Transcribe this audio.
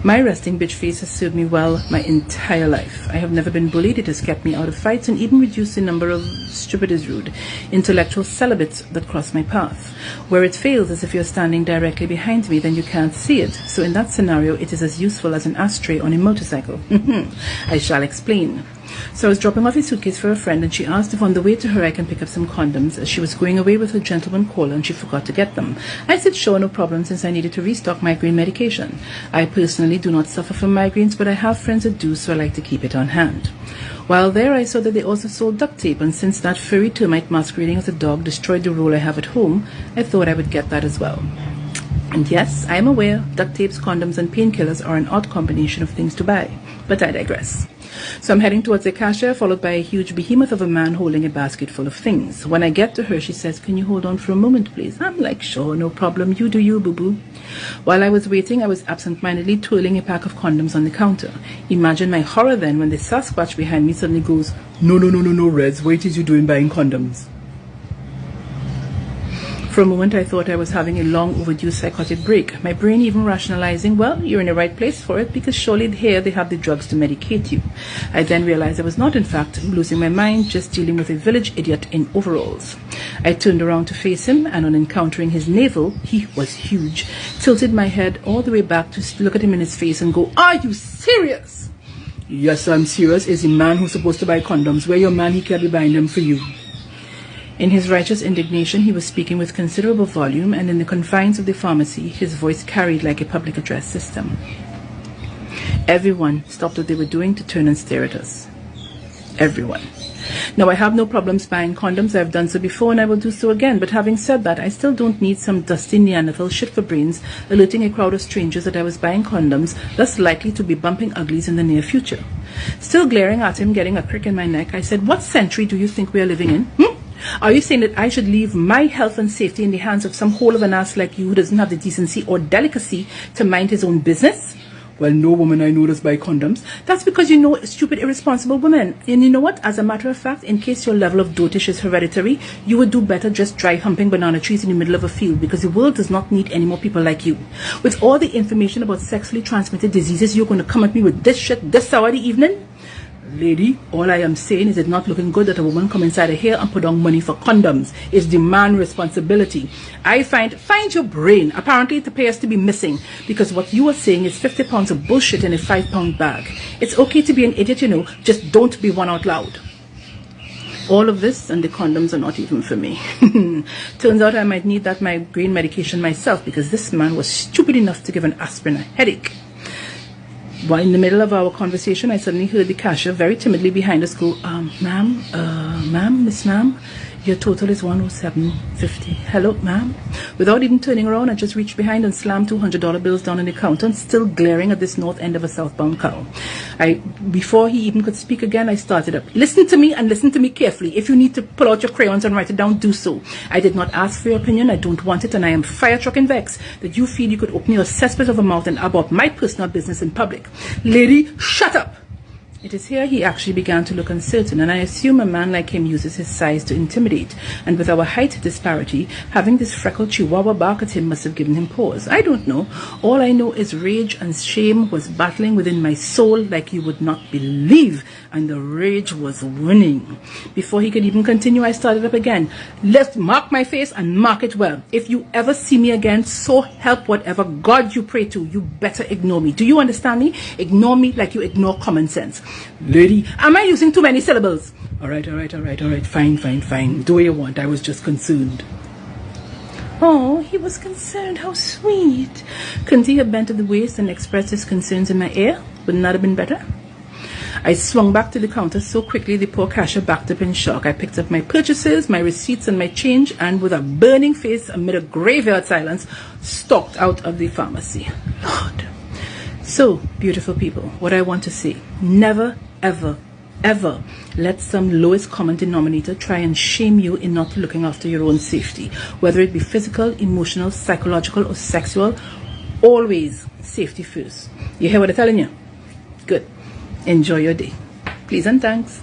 My resting bitch face has served me well my entire life. I have never been bullied. It has kept me out of fights and even reduced the number of, stupid is rude, intellectual celibates that cross my path. Where it fails is if you're standing directly behind me, then you can't see it. So in that scenario, it is as useful as an ashtray on a motorcycle. I shall explain. So I was dropping off a suitcase for a friend, and she asked if on the way to her I can pick up some condoms, as she was going away with her gentleman caller and she forgot to get them. I said sure, no problem, since I needed to restock migraine medication. I personally do not suffer from migraines, but I have friends that do, so I like to keep it on hand. While there, I saw that they also sold duct tape, and since that furry termite masquerading as a dog destroyed the roll I have at home, I thought I would get that as well. And yes, I am aware duct tapes, condoms, and painkillers are an odd combination of things to buy, but I digress. So I'm heading towards the cashier, followed by a huge behemoth of a man holding a basket full of things. When I get to her, she says, "Can you hold on for a moment, please?" I'm like, "Sure, no problem. You do you, boo-boo." While I was waiting, I was absent-mindedly twirling a pack of condoms on the counter. Imagine my horror then when the Sasquatch behind me suddenly goes, No, Reds, what is you doing buying condoms?" For a moment, I thought I was having a long overdue psychotic break, my brain even rationalizing, well, you're in the right place for it, because surely here they have the drugs to medicate you. I then realized I was not, in fact, losing my mind, just dealing with a village idiot in overalls. I turned around to face him, and on encountering his navel, he was huge, tilted my head all the way back to look at him in his face and go, "Are you serious?" "Yes, I'm serious. Is the man who's supposed to buy condoms. Where your man, he can't be buying them for you." In his righteous indignation, he was speaking with considerable volume, and in the confines of the pharmacy, his voice carried like a public address system. Everyone stopped what they were doing to turn and stare at us. Everyone. Now, I have no problems buying condoms. I've done so before, and I will do so again. But having said that, I still don't need some dusty Neanderthal shit for brains alerting a crowd of strangers that I was buying condoms, thus likely to be bumping uglies in the near future. Still glaring at him, getting a crick in my neck, I said, "What century do you think we are living in? Are you saying that I should leave my health and safety in the hands of some hole of an ass like you who doesn't have the decency or delicacy to mind his own business?" "Well, no woman I know does buy condoms." "That's because you know stupid, irresponsible women. And you know what? As a matter of fact, in case your level of dotish is hereditary, you would do better just dry humping banana trees in the middle of a field, because the world does not need any more people like you. With all the information about sexually transmitted diseases, you're going to come at me with this shit this hour of the evening?" "Lady, all I am saying is it's not looking good that a woman come inside of here and put on money for condoms. It's the man's responsibility. I find your brain. Apparently it appears to be missing, because what you are saying is 50 pounds of bullshit in a 5-pound bag. It's okay to be an idiot, you know, just don't be one out loud." All of this and the condoms are not even for me. Turns out I might need that migraine medication myself, because this man was stupid enough to give an aspirin a headache. While in the middle of our conversation, I suddenly heard the cashier very timidly behind us go, Miss Ma'am, your total is 107.50. Hello, ma'am." Without even turning around, I just reached behind and slammed $200 bills down on the counter, and still glaring at this north end of a southbound cow. Before he even could speak again, I started up. "Listen to me, and listen to me carefully. If you need to pull out your crayons and write it down, do so. I did not ask for your opinion. I don't want it, and I am fire trucking vexed that you feel you could open your cesspit of a mouth and about my personal business in public. Lady, shut up!" It is here he actually began to look uncertain, and I assume a man like him uses his size to intimidate, and with our height disparity, having this freckled chihuahua bark at him must have given him pause. I don't know. All I know is rage and shame was battling within my soul like you would not believe, and the rage was winning. Before he could even continue, I started up again. "Let's mark my face and mark it well. If you ever see me again, so help whatever God you pray to, you better ignore me. Do you understand me? Ignore me like you ignore common sense." "Lady, am I using too many syllables?" All right. Fine. Do what you want. I was just concerned." Oh, he was concerned. How sweet. Couldn't he have bent at the waist and expressed his concerns in my ear? Wouldn't that have been better? I swung back to the counter so quickly the poor cashier backed up in shock. I picked up my purchases, my receipts, and my change, and with a burning face amid a graveyard silence, stalked out of the pharmacy. Lord. So, beautiful people, what I want to say, never, ever, ever let some lowest common denominator try and shame you in not looking after your own safety, whether it be physical, emotional, psychological, or sexual. Always safety first. You hear what I'm telling you? Good. Enjoy your day. Please and thanks.